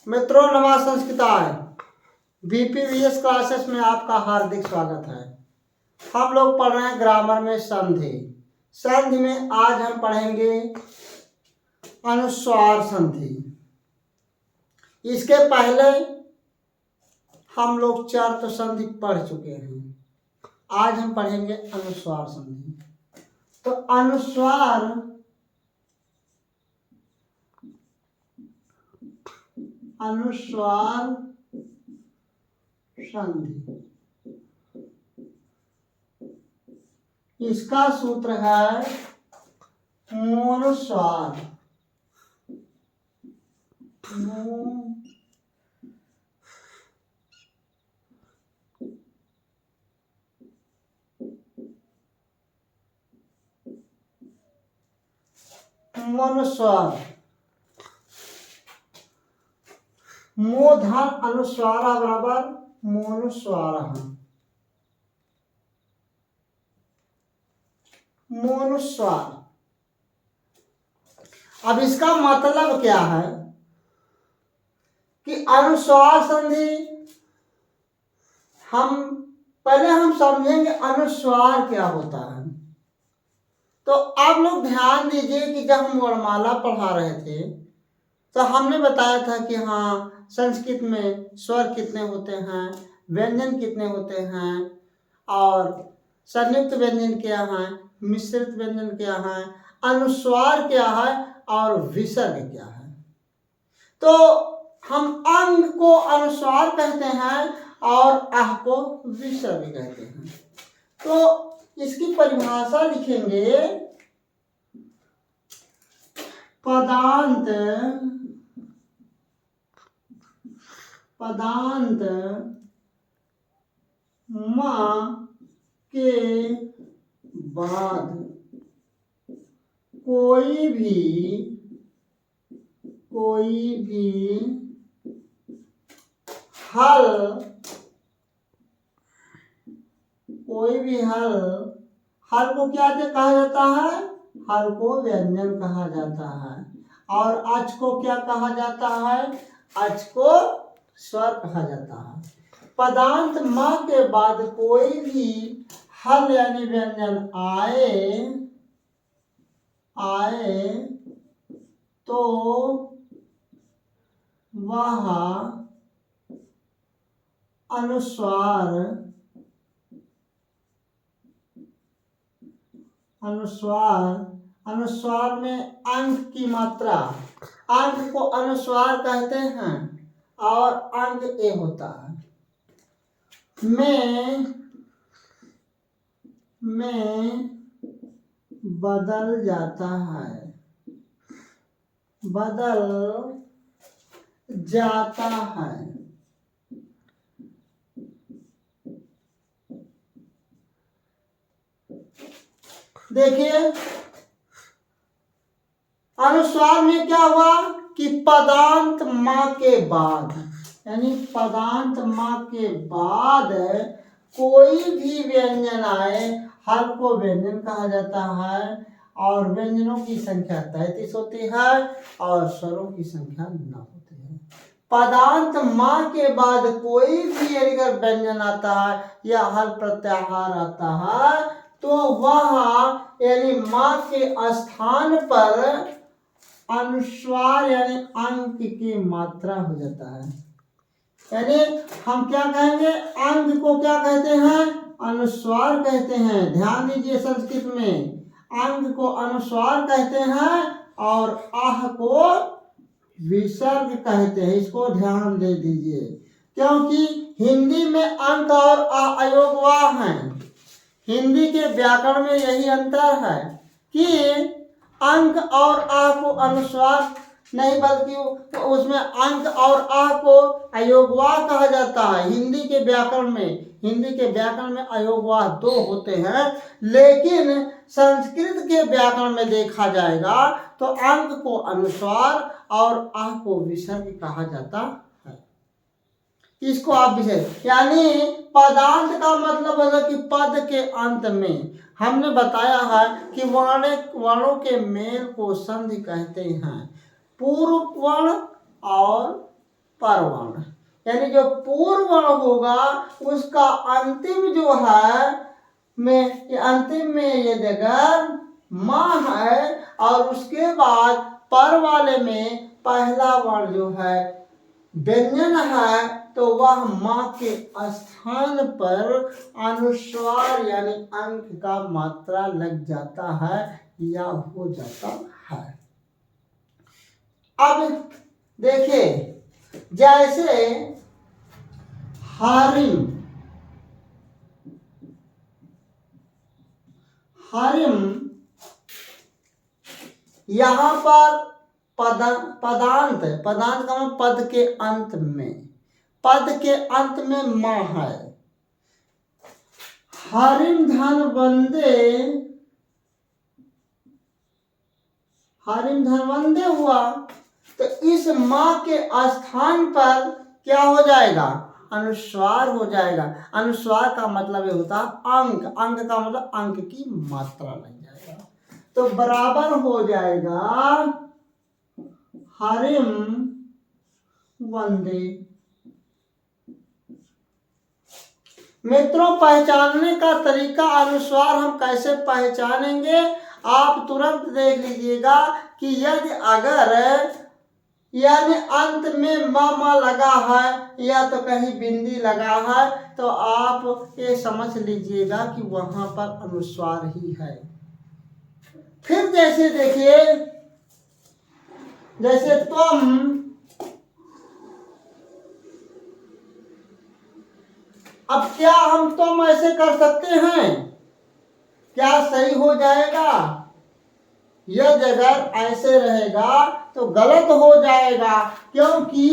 मित्रों नमः संस्कृताय बीपीवीएस क्लासेस में आपका हार्दिक स्वागत है। हम लोग पढ़ रहे हैं ग्रामर में संधि। संधि में आज हम पढ़ेंगे अनुस्वार संधि। इसके पहले हम लोग चर्त संधि पढ़ चुके हैं। आज हम पढ़ेंगे अनुस्वार संधि। तो अनुस्वार संधि, इसका सूत्र है मोनुस्वार। मोनुस्वार मूर्धन अनुस्वार बराबर मोनुस्वार। मोनुस्वार, अब इसका मतलब क्या है कि अनुस्वार संधि हम समझेंगे अनुस्वार क्या होता है। तो आप लोग ध्यान दीजिए कि जब हम वर्णमाला पढ़ा रहे थे तो हमने बताया था कि हाँ संस्कृत में स्वर कितने होते हैं, व्यंजन कितने होते हैं, और संयुक्त व्यंजन क्या है, मिश्रित व्यंजन क्या है, अनुस्वार क्या है और विसर्ग क्या है। तो हम अंग को अनुस्वार कहते हैं और आह को विसर्ग कहते हैं। तो इसकी परिभाषा लिखेंगे, पदांत मां के बाद कोई भी हल को क्या कहा जाता है? हल को व्यंजन कहा जाता है। और अच को क्या कहा जाता है? अच को स्वर कहा जाता है। पदांत मां के बाद कोई भी हल यानी व्यंजन आए तो वह अनुस्वार में अंग की मात्रा, अंग को अनुस्वार कहते हैं और अंग ए होता है। में बदल जाता है। देखिए अनुस्वार में क्या हुआ कि पदांत मां के बाद, यानी पदांत मां के बाद कोई भी व्यंजन आए, हल को व्यंजन कहा जाता है। और व्यंजनों की संख्या 33 होती है और स्वरों की संख्या 9 होती है। पदांत मां के बाद कोई भी अगर व्यंजन आता है या हल प्रत्याहार आता है तो वह यानी मां के स्थान पर अनुस्वार यानी अंग की मात्रा हो जाता है। यानी हम क्या कहेंगे? अंग को क्या कहते हैं? अनुस्वार कहते हैं। ध्यान दीजिए, संस्कृत में अंग को अनुस्वार कहते हैं और आह को विसर्ग कहते हैं। इसको ध्यान दे दीजिए, क्योंकि हिंदी में अंक और आह अयोगवाह हैं। हिंदी के व्याकरण में यही अंतर है कि अंक और आह को अनुस्वार नहीं बल्कि उसमें अंक और आह को अयोगवाह कहा जाता है। हिंदी के व्याकरण में अयोगवाह 2 होते हैं, लेकिन संस्कृत के व्याकरण में देखा जाएगा तो अंक को अनुस्वार और आह को विसर्ग कहा जाता है। इसको आप विसर्ग, यानी पदांत का मतलब है कि पद के अंत में। हमने बताया है कि वर्णों के मेल को संधि कहते हैं। पूर्व वर्ण और परवर्ण, यानी जो पूर्व वर्ण होगा उसका अंतिम जो है में अंतिम में ये जगह माँ है, और उसके बाद पर वाले में पहला वर्ण जो है व्यंजन है, तो वह माँ के स्थान पर अनुस्वार यानी अंक का मात्रा लग जाता है या हो जाता है। अब देखिए, जैसे हारिम, यहाँ पर पदांत का मतलब पद के अंत में, पद के अंत में माँ है। हरिम धन वंदे हुआ, तो इस माँ के स्थान पर क्या हो जाएगा? अनुस्वार हो जाएगा। अनुस्वार का मतलब ये होता है अंक, अंक का मतलब अंक की मात्रा लग जाएगा, तो बराबर हो जाएगा हरिम वंदे। मित्रों, पहचानने का तरीका अनुस्वार हम कैसे पहचानेंगे, आप तुरंत देख लीजिएगा कि यदि अगर यानी अंत में मा लगा है या तो कहीं बिंदी लगा है, तो आप ये समझ लीजिएगा कि वहां पर अनुस्वार ही है। फिर जैसे देखिए, जैसे तुम, अब क्या हम तुम ऐसे कर सकते हैं? क्या सही हो जाएगा? यदि अगर ऐसे रहेगा तो गलत हो जाएगा, क्योंकि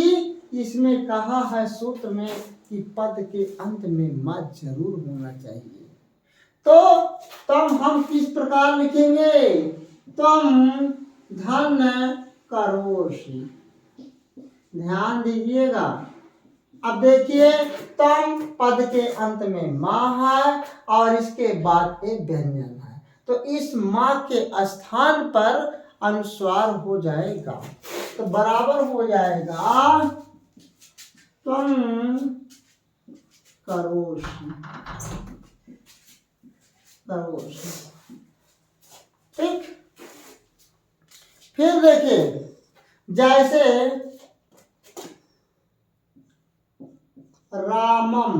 इसमें कहा है सूत्र में कि पद के अंत में मा जरूर होना चाहिए। तो तुम हम किस प्रकार लिखेंगे? तुम धन करोषि। ध्यान दीजिएगा। अब देखिए, तुम पद के अंत में माँ है और इसके बाद एक व्यंजन है, तो इस माँ के स्थान पर अनुस्वार हो जाएगा, तो बराबर हो जाएगा तुम करोषि। ठीक। फिर देखिए, जैसे रामम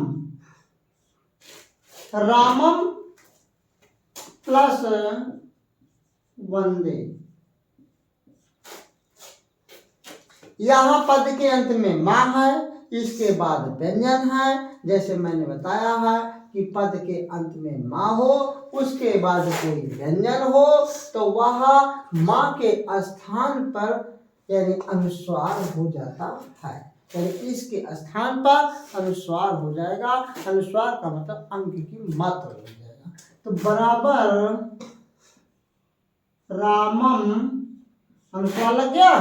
प्लस वंदे, यहाँ पद के अंत में माँ है, इसके बाद व्यंजन है। जैसे मैंने बताया है कि पद के अंत में माँ हो, उसके बाद कोई व्यंजन हो, तो वह माँ के स्थान पर यानी अनुस्वार हो जाता है, यानी इसके स्थान पर अनुस्वार हो जाएगा। अनुस्वार का मतलब अंक की मात्रा हो जाएगा, तो बराबर रामम अनुस्वार लग गया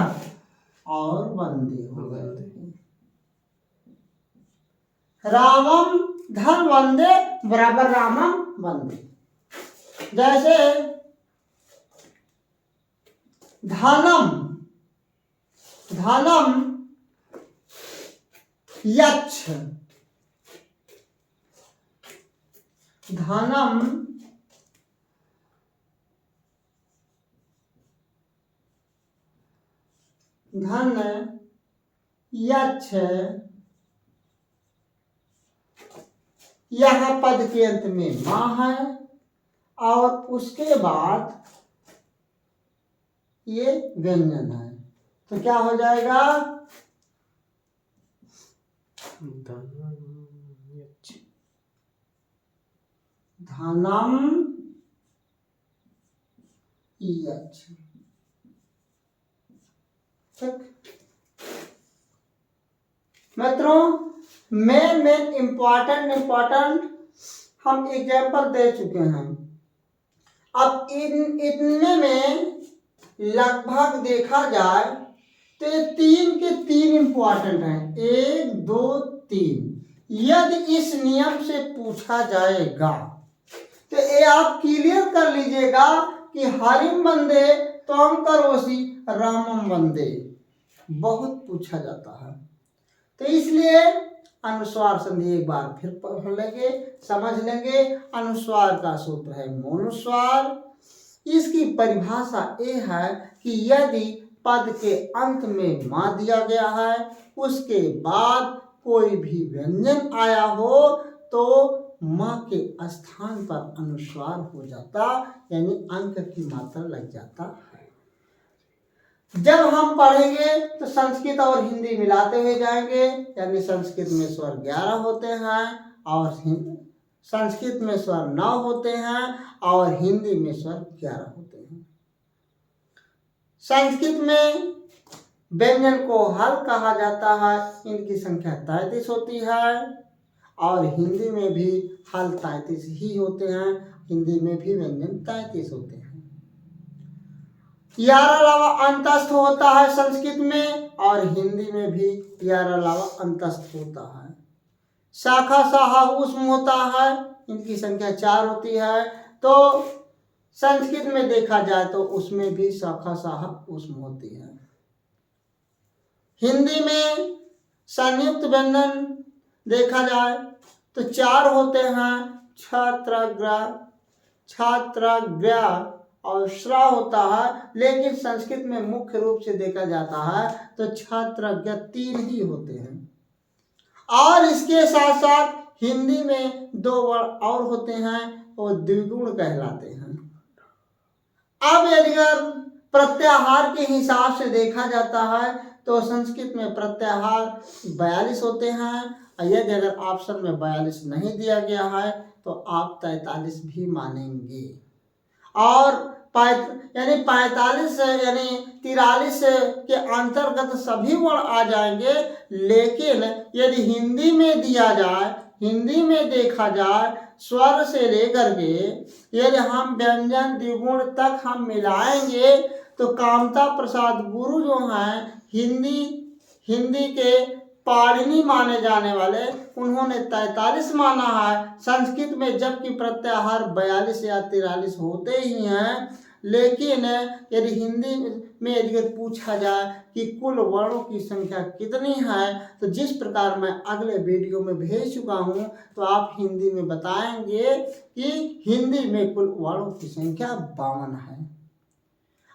और वंदे हो गए। रामम धन वंदे बराबर रामम वंदे। जैसे धनम यच्छ, धनम धन यच्छ, यहाँ पद के अंत में माँ है और उसके बाद ये व्यंजन है, तो क्या हो जाएगा? धनम यच्छ। मित्रों, मेन इम्पोर्टेंट हम एग्जाम्पल दे चुके हैं। अब इतने में लगभग देखा जाए तो ये 3 के 3 इम्पोर्टेंट हैं, 1 2 3। यदि इस नियम से पूछा जाएगा तो ये आप क्लियर कर लीजिएगा कि हरिम वंदे त्वं करोषि रामम वंदे बहुत पूछा जाता है। तो इसलिए अनुस्वार संधि एक बार फिर पढ़ लेंगे, समझ लेंगे। अनुस्वार का सूत्र है मोनुस्वार। इसकी परिभाषा ये है कि यदि पद के अंत में माँ दिया गया है, उसके बाद कोई भी व्यंजन आया हो तो माँ के स्थान पर अनुस्वार हो जाता, यानी अंक की मात्रा लग जाता है। जब हम पढ़ेंगे तो संस्कृत और हिंदी मिलाते हुए जाएंगे, यानी संस्कृत में स्वर 11 होते हैं और संस्कृत में स्वर 9 होते हैं और हिंदी में स्वर 11 होते हैं। संस्कृत में व्यंजन को हल कहा जाता है, इनकी संख्या 33 होती है और हिंदी में भी हल 33 ही होते हैं, हिंदी में भी व्यंजन 33 होते हैं। यार अलावा अंतस्थ होता है संस्कृत में और हिंदी में भी यार अलावा अंतस्थ होता है। शाखा साहा उष्म होता है, इनकी संख्या 4 होती है। तो संस्कृत में देखा जाए तो उसमें भी शाखा साहा उष्म होती है। हिंदी में संयुक्त व्यंजन देखा जाए तो 4 होते हैं, छात्रग्र और श्रा होता है, लेकिन संस्कृत में मुख्य रूप से देखा जाता है तो छात्रज्ञ 3 ही होते हैं। और इसके साथ साथ हिंदी में 2 वर्ण और होते हैं, वो द्विगुण कहलाते हैं। अब यदि प्रत्याहार के हिसाब से देखा जाता है तो संस्कृत में प्रत्याहार 42 होते हैं, यदि अगर ऑप्शन में 42 नहीं दिया गया है तो आप 43 भी मानेंगे। और यानी 45 यानी 43 के अंतर्गत सभी वर्ण आ जाएंगे, लेकिन यदि हिंदी में दिया जाए, हिंदी में देखा जाए स्वर से लेकर के यदि हम व्यंजन द्विगुण तक हम मिलाएंगे तो कामता प्रसाद गुरु जो हैं हिंदी के पाणिनि माने जाने वाले, उन्होंने 43 माना है संस्कृत में, जबकि प्रत्याहार 42 या 43 होते ही हैं। लेकिन यदि हिंदी में यदि पूछा जाए कि कुल वर्णों की संख्या कितनी है, तो जिस प्रकार मैं अगले वीडियो में भेज चुका हूं, तो आप हिंदी में बताएंगे कि हिंदी में कुल वर्णों की संख्या 52 है।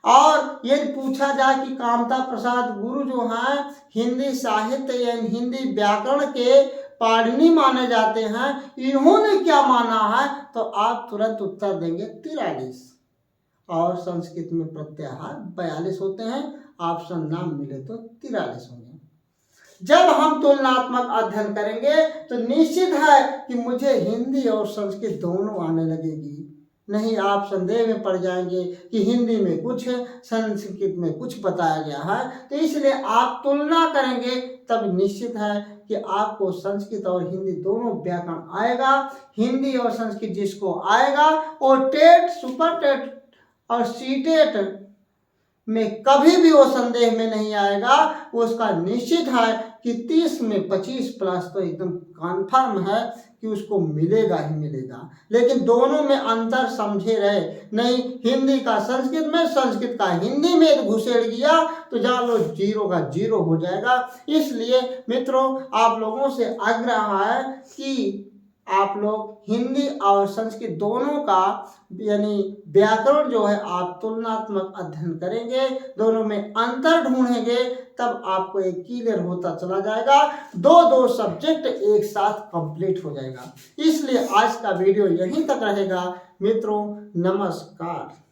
और यदि पूछा जाए कि कामता प्रसाद गुरु जो हैं हिंदी साहित्य या हिंदी व्याकरण के पाणिनि माने जाते हैं, इन्होंने क्या माना है, तो आप तुरंत उत्तर देंगे 43। और संस्कृत में प्रत्याहार 42 होते हैं, ऑप्शन ना मिले तो 43 होंगे। जब हम तुलनात्मक अध्ययन करेंगे तो निश्चित है कि मुझे हिंदी और संस्कृत दोनों आने लगेगी, नहीं आप संदेह में पड़ जाएंगे कि हिंदी में कुछ संस्कृत में कुछ बताया गया है। तो इसलिए आप तुलना करेंगे तब निश्चित है कि आपको संस्कृत और हिंदी दोनों व्याकरण आएगा। हिंदी और संस्कृत जिसको आएगा और टेट, सुपर टेट और सीटेट में कभी भी वो संदेह में नहीं आएगा, उसका निश्चित है कि 30 में 25 प्लस तो एकदम कन्फर्म है कि उसको मिलेगा ही मिलेगा। लेकिन दोनों में अंतर समझे रहे, नहीं हिंदी का संस्कृत में, संस्कृत का हिंदी में घुसेड़ गया तो जान लो 0 का 0 हो जाएगा। इसलिए मित्रों आप लोगों से आग्रह है कि आप लोग हिंदी और संस्कृत दोनों का यानी व्याकरण जो है आप तुलनात्मक अध्ययन करेंगे, दोनों में अंतर ढूंढेंगे, तब आपको एक क्लियर होता चला जाएगा। 2 सब्जेक्ट एक साथ कंप्लीट हो जाएगा। इसलिए आज का वीडियो यहीं तक रहेगा मित्रों। नमस्कार।